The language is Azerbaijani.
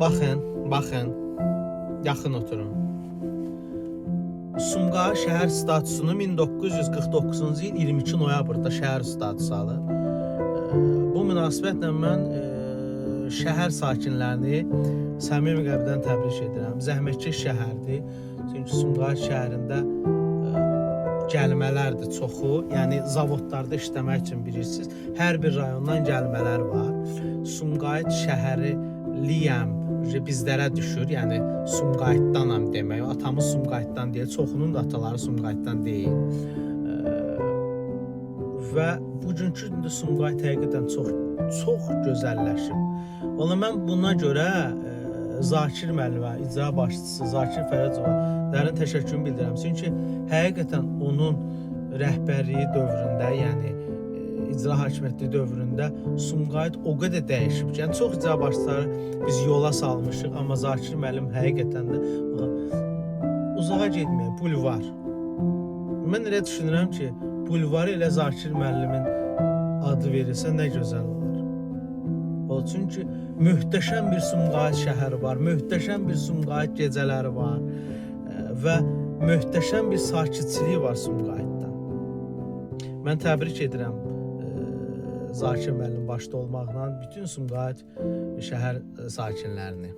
Baxın, yaxın oturun. Sumqayıt şəhər statusunu 1949-cu il 22 noyabrda şəhər statusu alıb. Bu münasibətlə mən şəhər sakinlərini səmimi qəlbdən təbrik edirəm. Zəhmətkeş şəhərdir. Çünki Sumqayıt şəhərində gəlmələrdir çoxu. Yəni zavodlarda işləmək üçün bilirsiniz, hər bir rayondan gəlmələr var. Sumqayıt şəhəri liyəm bizlərə düşür. Yəni Sumqayıtdanam demək. Atamız Sumqayıtdan deyil, çoxunun da ataları Sumqayıtdan deyil. Və bugünkü gündə Sumqayıt həqiqətən çox gözəlləşib. Valla mən buna görə Zakir müəllimə, icra başçısı Zakir Fərəcova dərin təşəkkür bildirirəm. Çünki həqiqətən onun rəhbərliyi dövründə, yəni icra hakimiyyəti dövründə Sumqayıt o qədər dəyişib ki, yəni çox icra başçıları biz yola salmışıq, amma Zakir müəllim həqiqətən də uzağa getməyə bulvar. Mən elə düşünürəm ki, bulvarı elə Zakir müəllimin adı verilsə nə gözəl olar. Çünki möhtəşəm bir Sumqayıt şəhəri var, möhtəşəm bir Sumqayıt gecələri var və möhtəşəm bir sakitçiliyi var Sumqayıtda. Mən təbrik edirəm Zakir müəllim başda olmaqla bütün Sumqayıt şəhər sakinlərini.